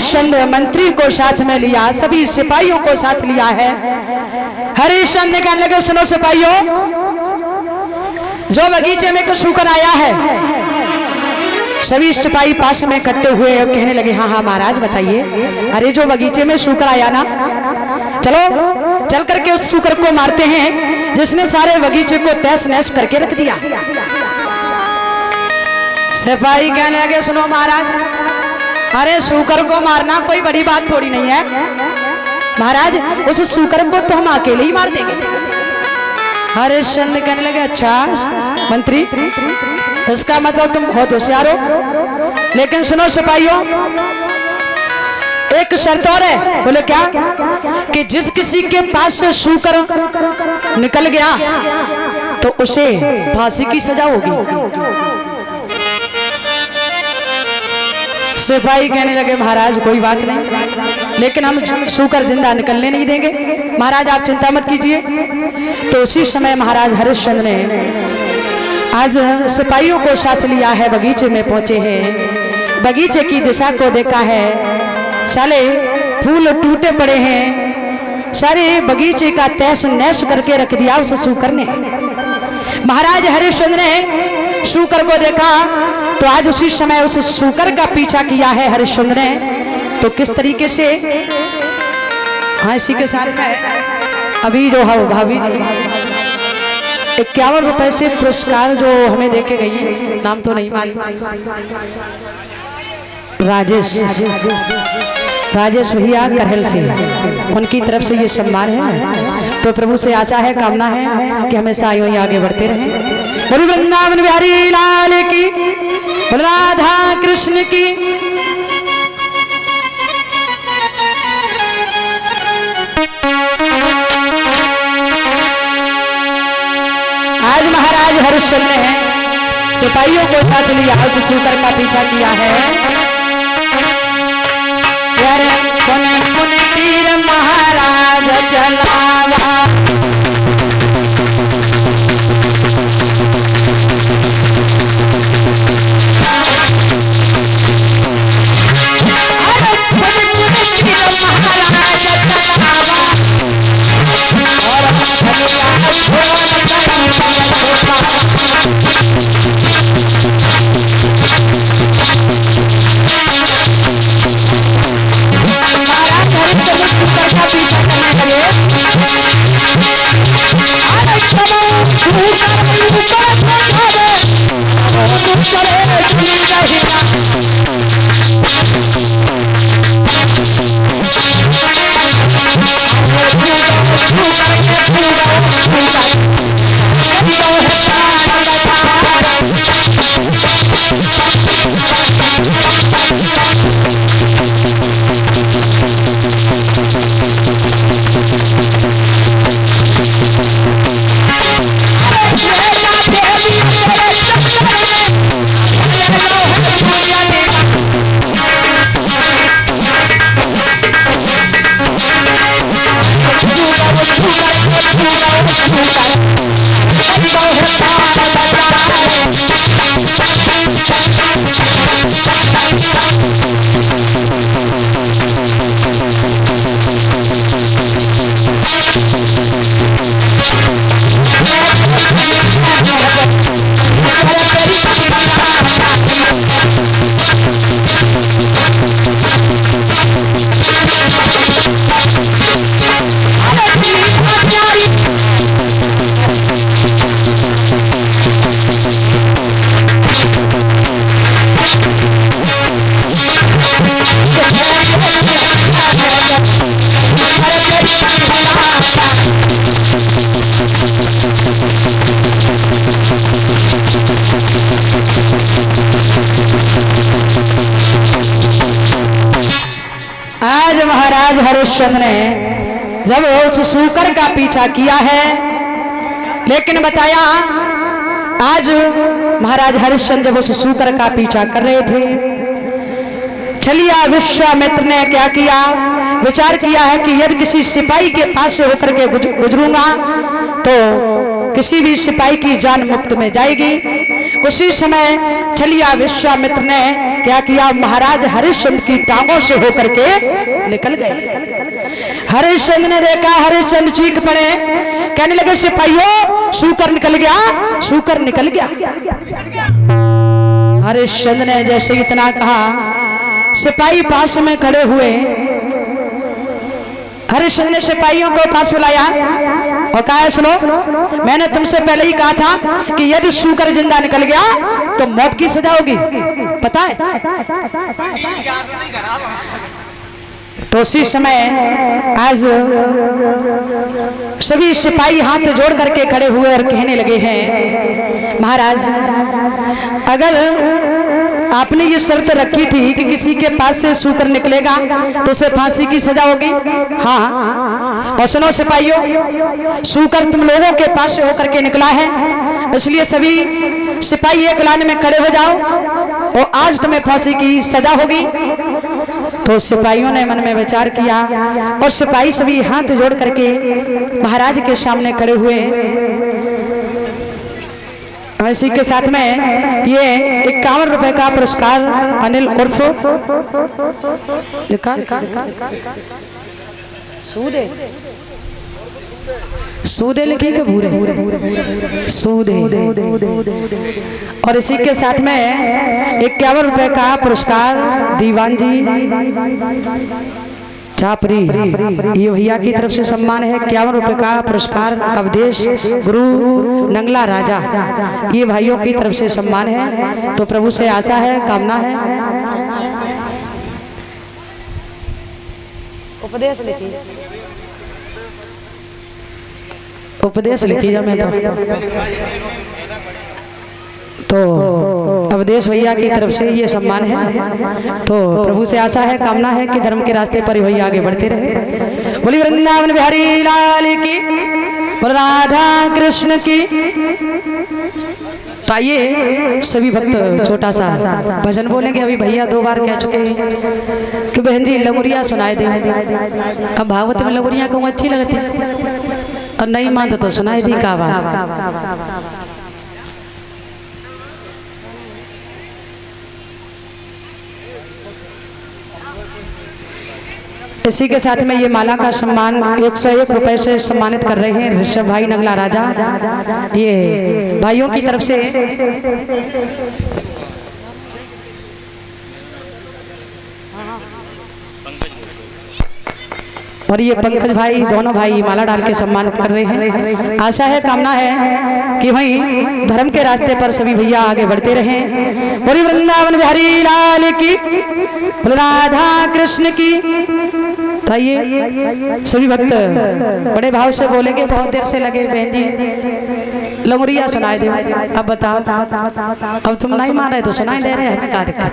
हरिश्चंद्र मंत्री को साथ में लिया, सभी सिपाहियों को साथ लिया है। हरिश्चंद्र कहने लगे सुनो सिपाहियों, जो बगीचे में कुछ सूकर आया है। सभी सिपाही पास में इकट्ठे हुए और कहने लगे हाँ हाँ महाराज बताइए। अरे जो बगीचे में सूकर आया ना, चलो चल करके उस सूकर को मारते हैं जिसने सारे बगीचे को तहस नहस करके रख दिया। सिपाही कहने लगे सुनो महाराज, अरे सूकर को मारना कोई बड़ी बात थोड़ी नहीं है महाराज, उस सूकर को तो हम अकेले ही मार देंगे। हरिश्चंद्र कहने लगे अच्छा मंत्री, इसका मतलब तुम बहुत होशियार हो, लेकिन सुनो सिपाहियों एक शर्त और है। बोले क्या? कि जिस किसी के पास से सूकर निकल गया तो उसे फांसी की सजा होगी। सिपाही कहने लगे महाराज कोई बात नहीं, लेकिन हम सूकर जिंदा निकलने नहीं देंगे, महाराज आप चिंता मत कीजिए। तो उसी समय महाराज हरिश्चंद्र ने आज सिपाहियों को साथ लिया है, बगीचे में पहुंचे हैं। बगीचे की दिशा को देखा है, साले फूल टूटे पड़े हैं, सारे बगीचे का तहस नहस करके रख दिया उस सूकर ने। महाराज हरिश्चंद्र ने सूकर को देखा तो आज उसी समय उस सूकर का पीछा किया है हरिश्चंद्र ने। तो किस तरीके से, हाँ इसी के साथ में अभी जो है भाभी जी 51 रुपए से पुरस्कार जो हमें देके गई है, नाम तो नहीं मालूम, राजेश भैया करहल से, उनकी तरफ से ये सम्मान है। तो प्रभु से आशा है, कामना है कि हमेशा यूं ही आगे बढ़ते रहें। बोलो वृंदावन बिहारी लाल की, बोलो राधा कृष्ण की। आज महाराज हरिश्चंद्र ने सिपाहियों को साथ लिया, उस सूकर का पीछा किया है। यार पुण्य पुण्य तीर महाराज चलावा, महाराज हरिश्चंद्र ने जब उस सूकर का पीछा किया है, लेकिन बताया आज महाराज हरिश्चंद्र जब उस सूकर का पीछा कर रहे थे, छलिया विश्वामित्र ने क्या किया, विचार किया है कि यदि किसी सिपाही के पास से होकर के गुजरूंगा तो किसी भी सिपाही की जान मुफ्त में जाएगी। उसी समय छलिया विश्वामित्र ने क्या किया, महाराज हरिश्चंद्र की टांगों से होकर के निकल गए। हरिश्चंद्र ने देखा, हरिश्चंद्र चीख पड़े, कहने लगे सिपाहियों शूकर निकल गया, शूकर निकल गया। हरिश्चंद्र ने जैसे इतना कहा, सिपाही पास में खड़े हुए। हरिश्चंद्र ने सिपाहियों को पास बुलाया और कहा, सुनो, मैंने तुमसे पहले ही कहा था कि यदि शूकर जिंदा निकल गया तो मौत की सजा होगी, पता है। तो उसी समय आज सभी सिपाही हाथ जोड़ करके खड़े हुए और कहने लगे हैं, महाराज अगर आपने ये शर्त रखी थी कि किसी के पास से शूकर निकलेगा तो उसे फांसी की सजा होगी, हाँ, और सुनो सिपाहियों, शूकर तुम लोगों के पास से होकर के निकला है, इसलिए सभी सिपाही एक लाइन में खड़े हो जाओ और आज तुम्हें फांसी की सजा होगी। तो सिपाहियों ने मन में विचार किया और सिपाही सभी हाथ जोड़ करके महाराज के सामने खड़े हुए। इसी के साथ में ये 51 रुपए का पुरस्कार अनिल उर्फ सूदे, सूदे लिखी के भूरे सूदे, और इसी के साथ में 51 रुपए का पुरस्कार दीवान जी चापरी, ये भैया की तरफ से सम्मान है। 51 रुपए का पुरस्कार अवधेश गुरु नंगला राजा, ये भाइयों की तरफ से सम्मान है। तो प्रभु से आशा है, कामना है। उपदेश लिखी, उपदेश लिखी जा मैं तो अवधेश भैया की तरफ से ये सम्मान है। तो प्रभु से आशा है, कामना है कि धर्म के रास्ते पर भैया आगे बढ़ते रहे। बोली वृंदावन बिहारी लाल की, राधा कृष्ण की। तो आइए सभी भक्त छोटा सा भजन बोलेंगे। अभी भैया 2 बार कह चुके हैं कि बहन जी लगोरिया सुनाए दे। अब भागवत में लगोरिया कहूँ अच्छी लगती और नहीं मानते तो सुनाई दी का बात। इसी के साथ में ये माला का सम्मान 101 रुपए से सम्मानित कर रहे हैं ऋषभ भाई नगला राजा, ये भाइयों की तरफ से। और ये पंकज भाई, दोनों भाई माला डाल के सम्मानित कर रहे हैं। आशा है, कामना है कि वहीं धर्म के रास्ते पर सभी भैया आगे बढ़ते रहें। बोली वृंदावन बिहारी लाल की, राधा कृष्ण की। तो आइए सभी भक्त बड़े भाव से बोलेंगे। बहुत देर से लगे बहन जी लगोरिया सुनाए दे। अब बताओ, अब तुम नहीं मान रहे तो सुनाई दे रहे हैं, हमें क्या दिक्कत।